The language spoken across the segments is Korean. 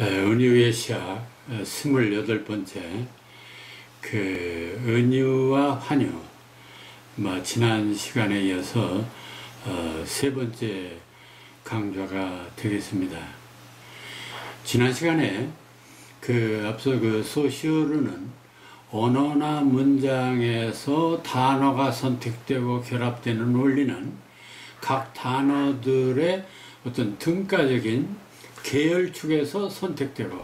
은유의 시학 28번째 은유와 환유, 지난 시간에 이어서 세 번째 강좌가 되겠습니다. 지난 시간에 앞서 소시오르는 언어나 문장에서 단어가 선택되고 결합되는 원리는 각 단어들의 어떤 등가적인 계열축에서 선택되고,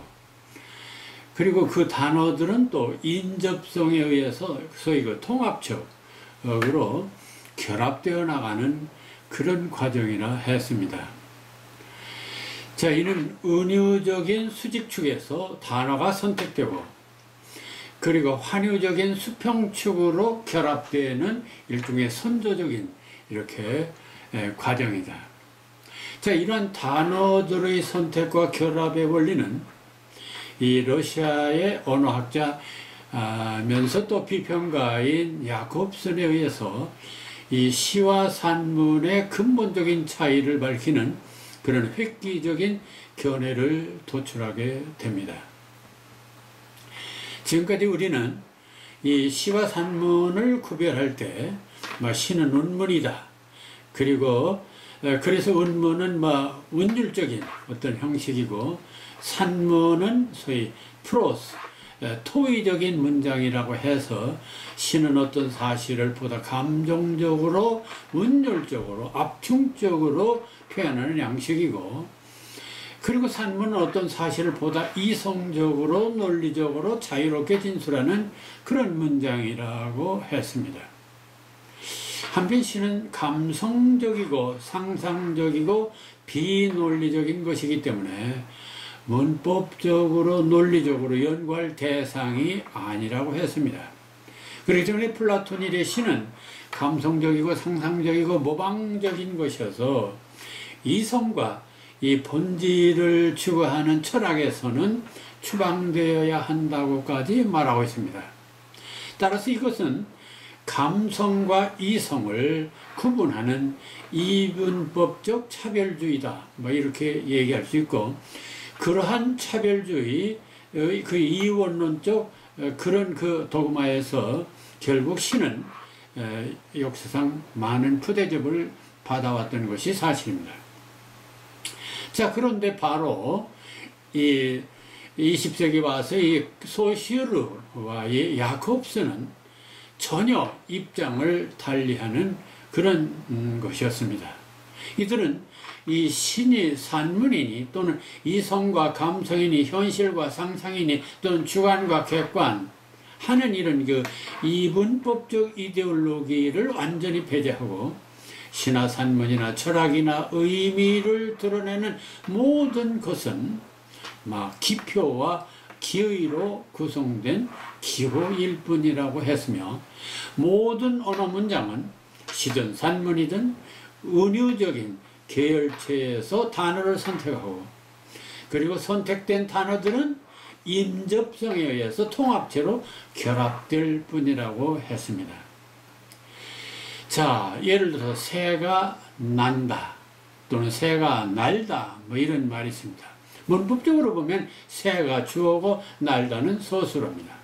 그리고 그 단어들은 또 인접성에 의해서 소위 통합적으로 결합되어 나가는 그런 과정이라 했습니다. 자, 이는 은유적인 수직축에서 단어가 선택되고, 그리고 환유적인 수평축으로 결합되는 일종의 선조적인 이렇게 과정이다. 자, 이러한 단어들의 선택과 결합의 원리는 이 러시아의 언어학자면서 또 비평가인 야콥슨에 의해서 이 시와 산문의 근본적인 차이를 밝히는 그런 획기적인 견해를 도출하게 됩니다. 지금까지 우리는 이 시와 산문을 구별할 때 시는 운문이다. 그리고 그래서 운문은 운율적인 어떤 형식이고, 산문은 소위 프로스, 토의적인 문장이라고 해서 시는 어떤 사실을 보다 감정적으로, 운율적으로, 압축적으로 표현하는 양식이고, 그리고 산문은 어떤 사실을 보다 이성적으로, 논리적으로 자유롭게 진술하는 그런 문장이라고 했습니다. 한편 시는 감성적이고 상상적이고 비논리적인 것이기 때문에 문법적으로 논리적으로 연구할 대상이 아니라고 했습니다. 그렇기 때문에 플라톤 일의 시는 감성적이고 상상적이고 모방적인 것이어서 이성과 이 본질을 추구하는 철학에서는 추방되어야 한다고까지 말하고 있습니다. 따라서 이것은 감성과 이성을 구분하는 이분법적 차별주의다, 이렇게 얘기할 수 있고, 그러한 차별주의의 그 이원론적 그런 도그마에서 결국 시는 역사상 많은 푸대접을 받아왔던 것이 사실입니다. 자, 그런데 바로 이 20세기 와서 이 소시르와 이 야콥스는 전혀 입장을 달리하는 그런 것이었습니다. 이들은 이 신이 산문이니 또는 이성과 감성이니 현실과 상상이니 또는 주관과 객관 하는 이런 이분법적 이데올로기를 완전히 배제하고, 시나 산문이나 철학이나 의미를 드러내는 모든 것은 기표와 기의로 구성된 기호일 뿐이라고 했으며, 모든 언어 문장은 시든 산문이든 은유적인 계열체에서 단어를 선택하고, 그리고 선택된 단어들은 인접성에 의해서 통합체로 결합될 뿐이라고 했습니다. 자, 예를 들어서 새가 난다 또는 새가 날다 이런 말이 있습니다. 문법적으로 보면 새가 주어고 날다는 서술어입니다.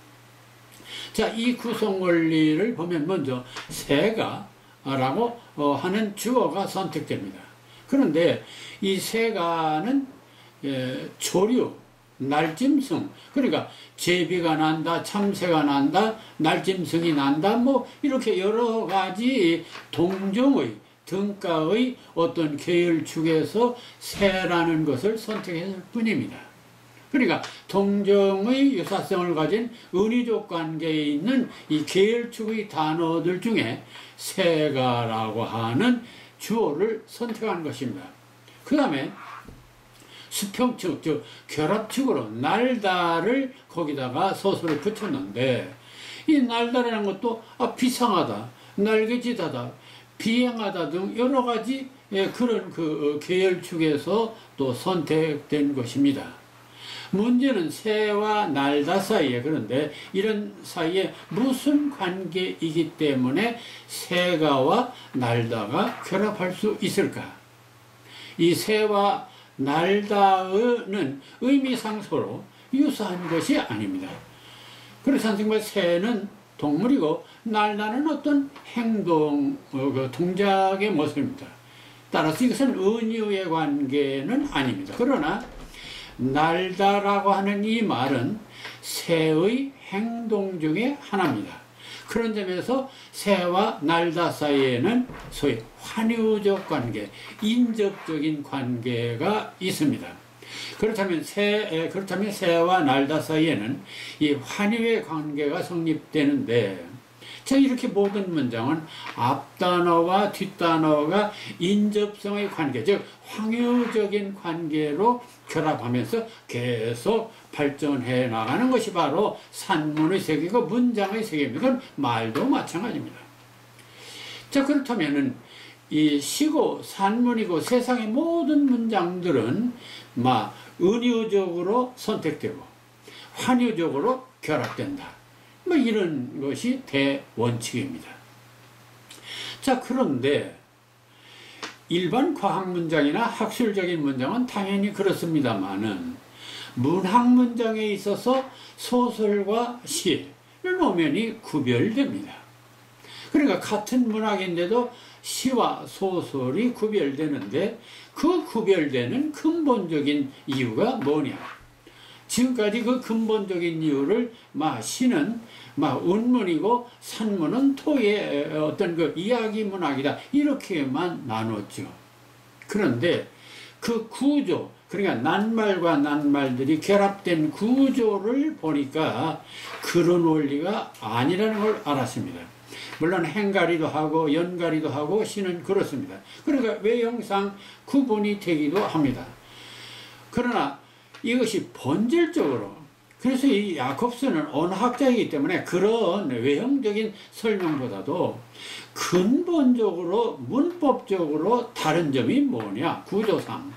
자, 이 구성 원리를 보면 먼저 새가 라고 하는 주어가 선택됩니다. 그런데 이 새가는 조류, 날짐승, 그러니까 제비가 난다, 참새가 난다, 날짐승이 난다, 이렇게 여러 가지 동종의 등가의 어떤 계열축에서 새라는 것을 선택했을 뿐입니다. 그러니까 동종의 유사성을 가진 은유적 관계에 있는 이 계열축의 단어들 중에 새가라고 하는 주어를 선택한 것입니다. 그 다음에 수평축, 즉 결합축으로 날다를 거기다가 서술을 붙였는데, 이 날다라는 것도 비상하다, 날개짓하다, 비행하다 등 여러 가지 그런 계열축에서 또 선택된 것입니다. 문제는 새와 날다 사이에, 그런데 이런 사이에 무슨 관계이기 때문에 새가와 날다가 결합할 수 있을까? 이 새와 날다는 의미상 서로 유사한 것이 아닙니다. 그렇지 않습니까? 새는 동물이고 날다는 어떤 행동, 동작의 모습입니다. 따라서 이것은 은유의 관계는 아닙니다. 그러나 날다라고 하는 이 말은 새의 행동 중에 하나입니다. 그런 점에서 새와 날다 사이에는 소위 환유적 관계, 인접적인 관계가 있습니다. 그렇다면 새와 날다 사이에는 이 환유의 관계가 성립되는데, 자, 이렇게 모든 문장은 앞단어와 뒷단어가 인접성의 관계, 즉 황유적인 관계로 결합하면서 계속 발전해 나가는 것이 바로 산문의 세계고 문장의 세계입니다. 그건 말도 마찬가지입니다. 자, 그렇다면은 이 시고 산문이고 세상의 모든 문장들은 은유적으로 선택되고 환유적으로 결합된다. 이런 것이 대원칙입니다. 자, 그런데 일반 과학 문장이나 학술적인 문장은 당연히 그렇습니다만은 문학 문장에 있어서 소설과 시는 엄연히 구별됩니다. 그러니까 같은 문학인데도 시와 소설이 구별되는데 그 구별되는 근본적인 이유가 뭐냐? 지금까지 그 근본적인 이유를 시는 운문이고 산문은 토의 어떤 그 이야기 문학이다 이렇게만 나눴죠. 그런데 그 구조, 그러니까 낱말과 낱말들이 결합된 구조를 보니까 그런 원리가 아니라는 걸 알았습니다. 물론 행가리도 하고 연가리도 하고 시는 그렇습니다. 그러니까 외형상 구분이 되기도 합니다. 그러나 이것이 본질적으로, 그래서 이 야콥스는 언어학자이기 때문에 그런 외형적인 설명보다도 근본적으로 문법적으로 다른 점이 뭐냐, 구조상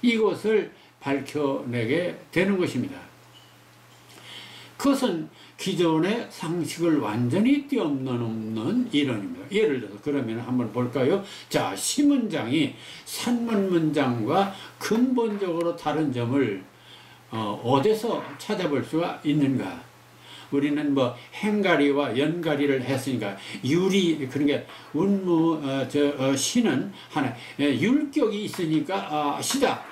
이것을 밝혀내게 되는 것입니다. 그것은 기존의 상식을 완전히 뛰어넘는 이론입니다. 예를 들어서 그러면 한번 볼까요? 자, 시문장이 산문 문장과 근본적으로 다른 점을 어디서 찾아볼 수가 있는가? 우리는 행가리와 연가리를 했으니까 유리, 그러니까 시는 하나 율격이 있으니까 시다.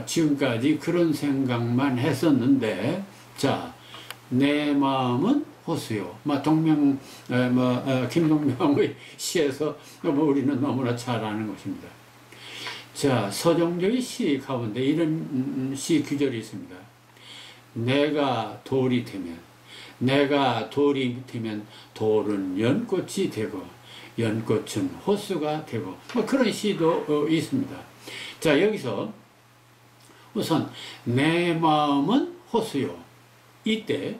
지금까지 그런 생각만 했었는데, 자, 내 마음은 호수요. 김동명의 시에서 우리는 너무나 잘 아는 것입니다. 자, 서정적의 시 가운데 이런 시 구절이 있습니다. 내가 돌이 되면 돌은 연꽃이 되고 연꽃은 호수가 되고 그런 시도 있습니다. 자, 여기서 우선 내 마음은 호수요. 이때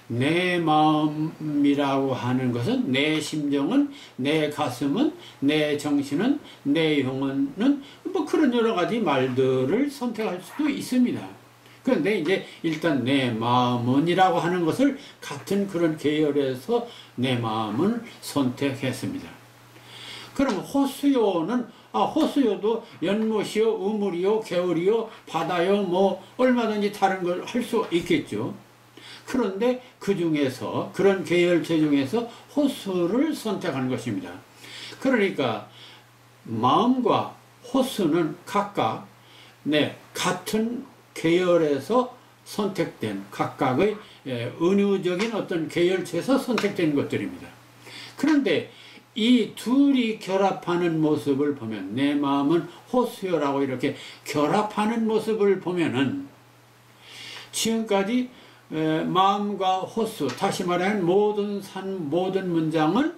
내 마음이라고 하는 것은 내 심정은, 내 가슴은, 내 정신은, 내 영혼은 그런 여러 가지 말들을 선택할 수도 있습니다. 그런데 이제 일단 내 마음은이라고 하는 것을 같은 그런 계열에서 내 마음을 선택했습니다. 그럼 호수요는 호수요도 연못이요, 우물이요, 개울이요, 바다요, 얼마든지 다른 걸 할 수 있겠죠. 그런데 그 중에서, 그런 계열체 중에서 호수를 선택한 것입니다. 그러니까 마음과 호수는 각각 같은 계열에서 선택된 각각의 은유적인 어떤 계열체에서 선택된 것들입니다. 그런데 이 둘이 결합하는 모습을 보면, 내 마음은 호수요라고 이렇게 결합하는 모습을 보면은 지금까지 마음과 호수, 다시 말하면 모든 문장은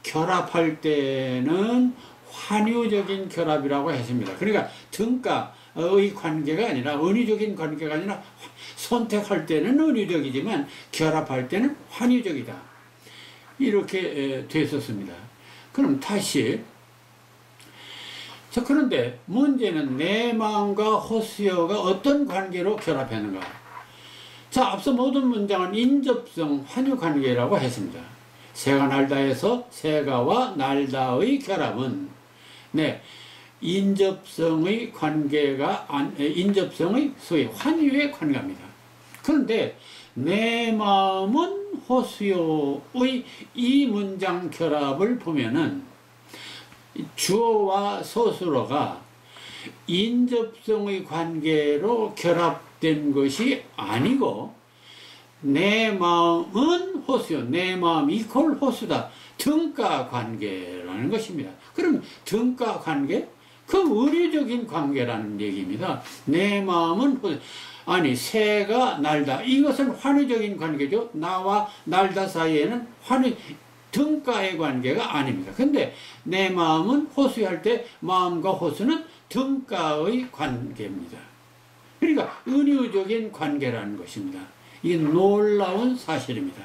결합할 때는 환유적인 결합이라고 했습니다. 그러니까 등가의 관계가 아니라, 은유적인 관계가 아니라 선택할 때는 은유적이지만 결합할 때는 환유적이다. 이렇게 됐었습니다. 그럼 다시, 자, 그런데 문제는 내 마음과 호수요가 어떤 관계로 결합했는가? 자, 앞서 모든 문장은 인접성 환유 관계라고 했습니다. 새가 날다에서 새가와 날다의 결합은 인접성의 관계가 인접성의 소위 환유의 관계입니다. 그런데 내 마음은 호수요의 이 문장 결합을 보면은 주어와 서술어가 인접성의 관계로 결합된 것이 아니고 내 마음은 호수요, 내 마음 이퀄 호수다. 등가 관계라는 것입니다. 그럼 등가 관계? 그 의료적인 관계라는 얘기입니다. 내 마음은 호수. 아니 새가 날다. 이것은 환유적인 관계죠. 나와 날다 사이에는 등가의 관계가 아닙니다. 근데 내 마음은 호수할 때 마음과 호수는 등가의 관계입니다. 그러니까 은유적인 관계라는 것입니다. 이 놀라운 사실입니다.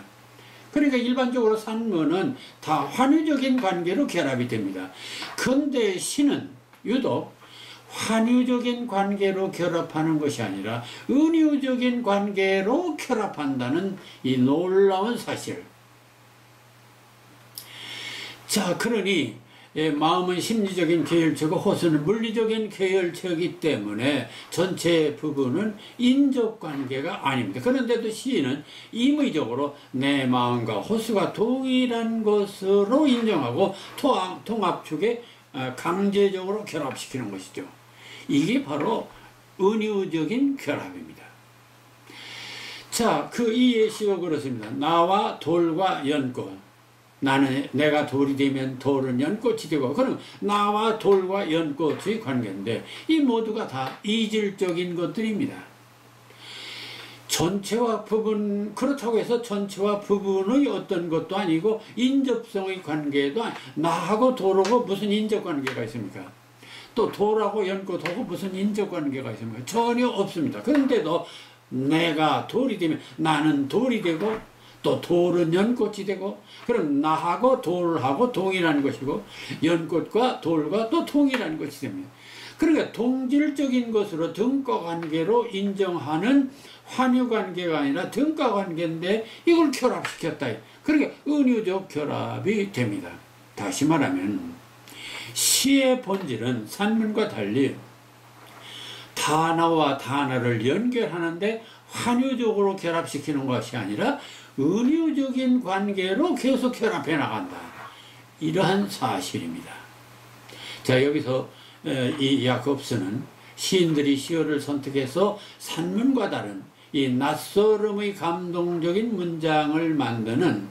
그러니까 일반적으로 산문은 다 환유적인 관계로 결합이 됩니다. 근데 시는 유독 환유적인 관계로 결합하는 것이 아니라 은유적인 관계로 결합한다는 이 놀라운 사실. 자, 그러니 마음은 심리적인 계열체고 호수는 물리적인 계열체이기 때문에 전체 부분은 인접관계가 아닙니다. 그런데도 시인은 임의적으로 내 마음과 호수가 동일한 것으로 인정하고 통합축에 강제적으로 결합시키는 것이죠. 이게 바로 은유적인 결합입니다. 자, 그 이 예시가 그렇습니다. 나와 돌과 연꽃. 내가 돌이 되면 돌은 연꽃이 되고, 그럼 나와 돌과 연꽃의 관계인데 이 모두가 다 이질적인 것들입니다. 전체와 부분, 그렇다고 해서 전체와 부분의 어떤 것도 아니고 인접성의 관계도 나하고 돌하고 무슨 인접관계가 있습니까? 또 돌하고 연꽃하고 무슨 인접관계가 있습니까? 전혀 없습니다. 그런데도 내가 돌이 되면 나는 돌이 되고 또 돌은 연꽃이 되고, 그럼 나하고 돌하고 동일한 것이고 연꽃과 돌과 또 동일한 것이 됩니다. 그러니까 동질적인 것으로 등가관계로 인정하는 환유관계가 아니라 등가관계인데 이걸 결합시켰다. 그러니까 은유적 결합이 됩니다. 다시 말하면 시의 본질은 산문과 달리 단어와 단어를 연결하는데 환유적으로 결합시키는 것이 아니라 은유적인 관계로 계속 결합해 나간다. 이러한 사실입니다. 자, 여기서 이 야콥스는 시인들이 시어를 선택해서 산문과 다른 이 낯설음의 감동적인 문장을 만드는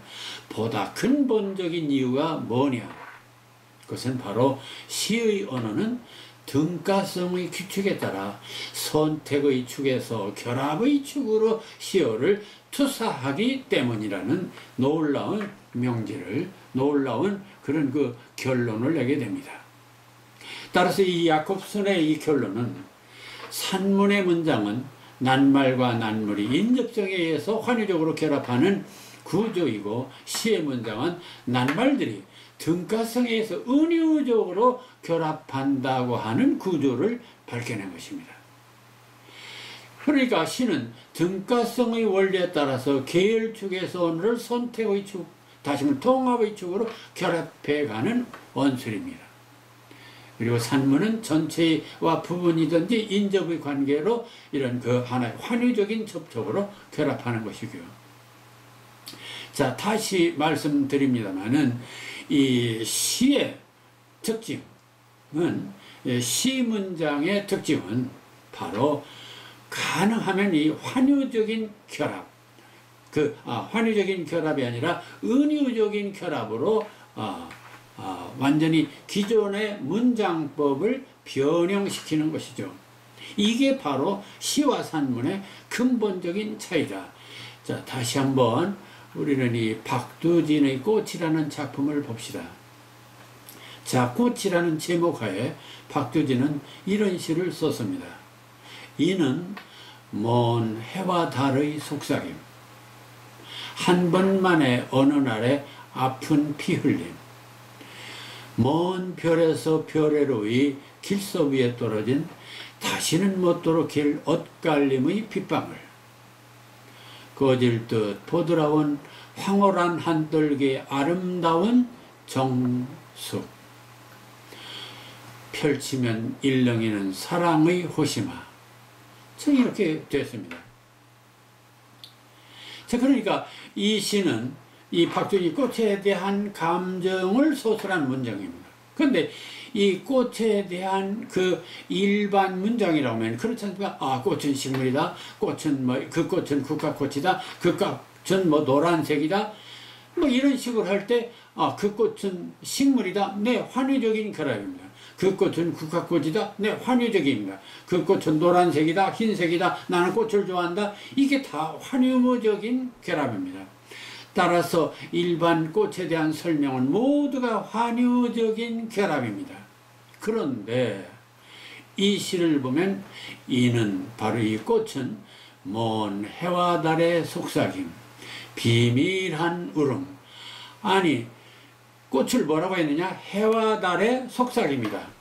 보다 근본적인 이유가 뭐냐? 그것은 바로 시의 언어는 등가성의 규칙에 따라 선택의 축에서 결합의 축으로 시어를 투사하기 때문이라는 놀라운 명제를, 놀라운 그런 그 결론을 내게 됩니다. 따라서 이 야콥슨의 이 결론은 산문의 문장은 낱말과 낱물이 인접성에 의해서 환유적으로 결합하는 구조이고 시의 문장은 낱말들이 등가성에 의해서 은유적으로 결합한다고 하는 구조를 밝혀낸 것입니다. 그러니까 시는 등가성의 원리에 따라서 계열축에서 오늘을 선택의 축, 다시 말해 통합의 축으로 결합해가는 원술입니다. 그리고 산문은 전체와 부분이든지 인접의 관계로 이런 그 하나의 환유적인 접촉으로 결합하는 것이고요. 자, 다시 말씀드립니다만은 이 시의 특징은, 시 문장의 특징은 바로 가능하면 이 환유적인 결합, 환유적인 결합이 아니라 은유적인 결합으로 완전히 기존의 문장법을 변형시키는 것이죠. 이게 바로 시와 산문의 근본적인 차이다. 자, 다시 한번 우리는 이 박두진의 꽃이라는 작품을 봅시다. 자, 꽃이라는 제목하에 박두진은 이런 시를 썼습니다. 이는 먼 해와 달의 속삭임, 한 번만에 어느 날에 아픈 피 흘림, 먼 별에서 별에로의 길서 위에 떨어진 다시는 못도록 길 엇갈림의 빗방울, 꺼질 듯 보드라운 황홀한 한떨기의 아름다운 정숙, 펼치면 일렁이는 사랑의 호심아. 참 이렇게 됐습니다. 자, 그러니까 이 시는 이 박정희 꽃에 대한 감정을 소설한 문장입니다. 그런데 이 꽃에 대한 그 일반 문장이라고 하면 그렇지 않습니까? 아, 꽃은 식물이다. 꽃은 뭐 그 꽃은 국화꽃이다. 그 꽃은 뭐 노란색이다. 뭐 이런 식으로 할 때 아, 그 꽃은 식물이다. 네, 환유적인 결합입니다. 그 꽃은 국화꽃이다. 네, 환유적입니다. 그 꽃은 노란색이다. 흰색이다. 나는 꽃을 좋아한다. 이게 다 환유적인 결합입니다. 따라서 일반 꽃에 대한 설명은 모두가 환유적인 결합입니다. 그런데 이 시를 보면 이는 바로 이 꽃은 먼 해와 달의 속삭임, 비밀한 울음. 아니, 꽃을 뭐라고 했느냐? 해와 달의 속삭임이다.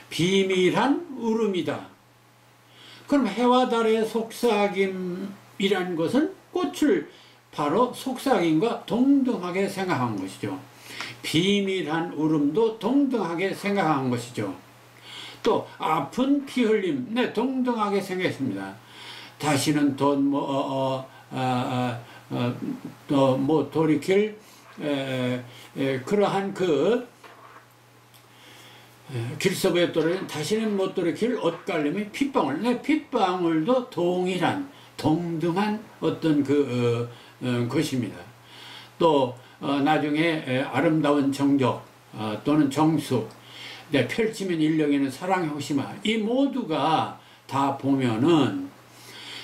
비밀한 울음이다. 그럼 해와 달의 속삭임이란 것은 꽃을 바로 속삭임과 동등하게 생각한 것이죠. 비밀한 울음도 동등하게 생각한 것이죠. 또 아픈 피 흘림, 네, 동등하게 생각했습니다. 다시는 돌이킬 그러한 그 길서부에 떨어진 다시는 못 돌이킬 엇갈림의 핏방울, 네, 핏방울도 동등한 어떤 것입니다. 또 나중에 아름다운 정적 또는 정숙, 네, 펼치면 일렁이는 사랑의 호심아, 이 모두가 다 보면은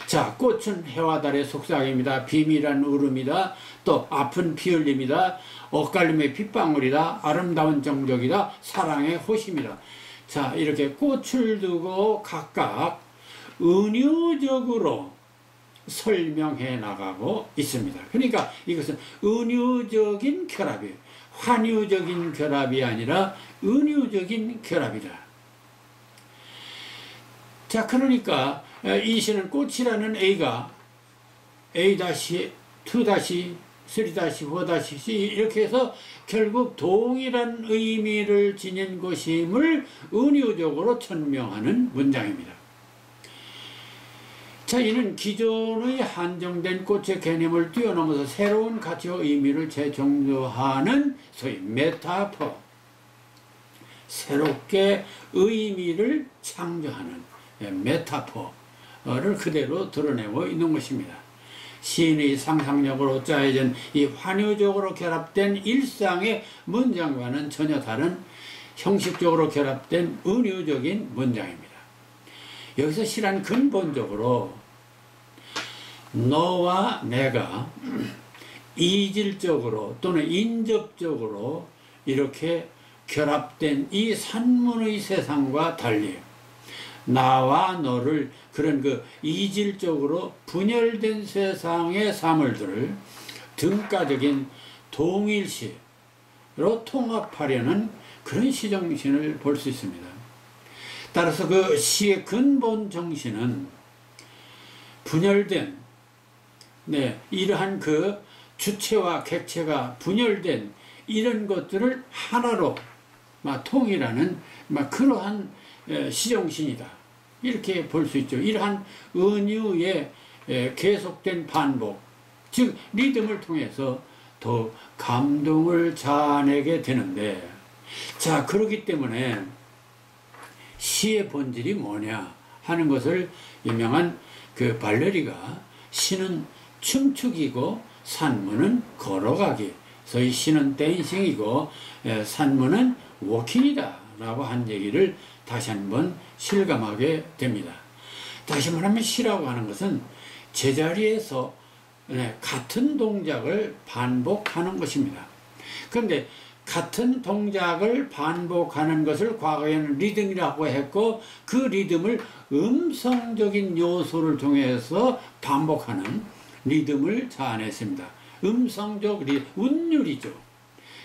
자, 꽃은 해와 달의 속삭임이다. 비밀한 울음이다. 또 아픈 피 흘림이다. 엇갈림의 핏방울이다. 아름다운 정적이다. 사랑의 호심이다. 자, 이렇게 꽃을 두고 각각 은유적으로 설명해 나가고 있습니다. 그러니까 이것은 은유적인 결합이에요. 환유적인 결합이 아니라 은유적인 결합이다. 자, 그러니까 이 시는 꽃이라는 A가 A-2-3-4-C 이렇게 해서 결국 동일한 의미를 지닌 것임을 은유적으로 천명하는 문장입니다. 자, 이는 기존의 한정된 꽃의 개념을 뛰어넘어서 새로운 가치와 의미를 재정조하는 소위 메타포, 새롭게 의미를 창조하는 메타포를 그대로 드러내고 있는 것입니다. 시인의 상상력으로 짜여진 이 환유적으로 결합된 일상의 문장과는 전혀 다른 형식적으로 결합된 은유적인 문장입니다. 여기서 시란 근본적으로 너와 내가 이질적으로 또는 인접적으로 이렇게 결합된 이 산문의 세상과 달리 나와 너를 그런 그 이질적으로 분열된 세상의 사물들을 등가적인 동일시로 통합하려는 그런 시정신을 볼 수 있습니다. 따라서 그 시의 근본 정신은 분열된, 네, 이러한 그 주체와 객체가 분열된 이런 것들을 하나로 통일하는 그러한 시정신이다. 이렇게 볼 수 있죠. 이러한 은유의 계속된 반복, 즉 리듬을 통해서 더 감동을 자아내게 되는데, 자, 그렇기 때문에 시의 본질이 뭐냐 하는 것을 유명한 그 발레리가 시는 춤추기고 산문은 걸어가기, 소위 시는 댄싱이고 산문은 워킹이다 라고 한 얘기를 다시 한번 실감하게 됩니다. 다시 말하면 시라고 하는 것은 제자리에서 같은 동작을 반복하는 것입니다. 그런데 같은 동작을 반복하는 것을 과거에는 리듬이라고 했고, 그 리듬을 음성적인 요소를 통해서 반복하는 리듬을 자아냈습니다. 음성적 리듬, 운율이죠.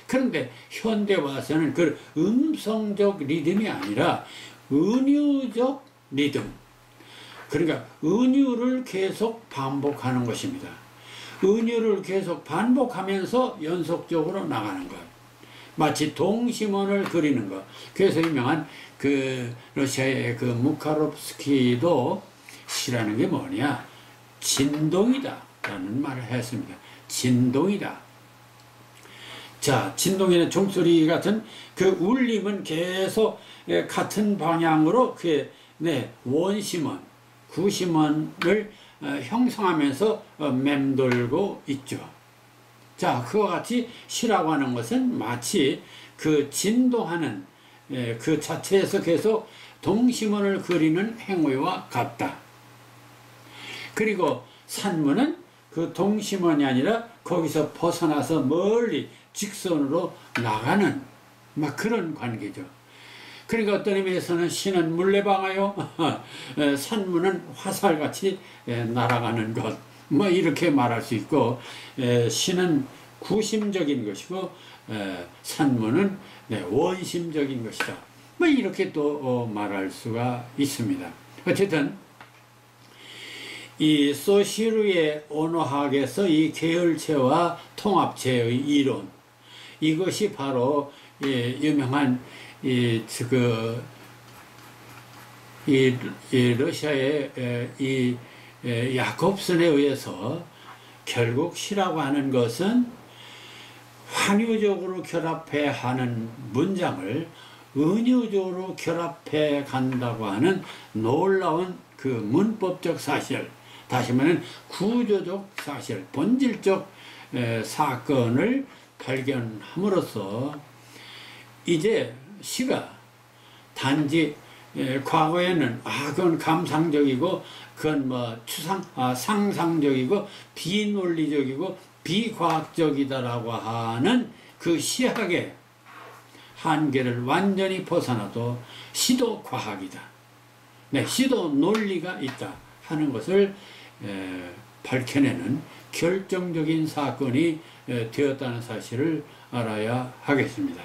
그런데 현대 와서는 그 음성적 리듬이 아니라 은유적 리듬, 그러니까 은유를 계속 반복하는 것입니다. 은유를 계속 반복하면서 연속적으로 나가는 것. 마치 동심원을 그리는 것. 그래서 유명한 그 러시아의 그 무카롭스키도 시라는 게 뭐냐? 진동이다 라는 말을 했습니다. 진동이다. 자, 진동에는 종소리 같은 그 울림은 계속 같은 방향으로 그 원심원, 구심원을 형성하면서 맴돌고 있죠. 자, 그와 같이 시라고 하는 것은 마치 그 진동하는 그 자체에서 계속 동심원을 그리는 행위와 같다. 그리고 산문은 그 동심원이 아니라 거기서 벗어나서 멀리 직선으로 나가는 막 그런 관계죠. 그러니까 어떤 의미에서는 시는 물레방아요, 산문은 화살같이 날아가는 것, 뭐 이렇게 말할 수 있고, 시는 구심적인 것이고 산문은 원심적인 것이다. 뭐 이렇게 또 말할 수가 있습니다. 어쨌든 이 소시르의 언어학에서 이 계열체와 통합체의 이론, 이것이 바로 유명한 러시아의 이 야콥슨에 의해서 결국 시라고 하는 것은 환유적으로 결합해 하는 문장을 은유적으로 결합해 간다고 하는 놀라운 그 문법적 사실, 다시 말하면 구조적 사실, 본질적 사건을 발견함으로써 이제 시가 단지 과거에는 그건 감상적이고 그건 뭐 상상적이고 비논리적이고 비과학적이다라고 하는 그 시학의 한계를 완전히 벗어나도 시도 과학이다. 시도 논리가 있다 하는 것을 밝혀내는 결정적인 사건이 되었다는 사실을 알아야 하겠습니다.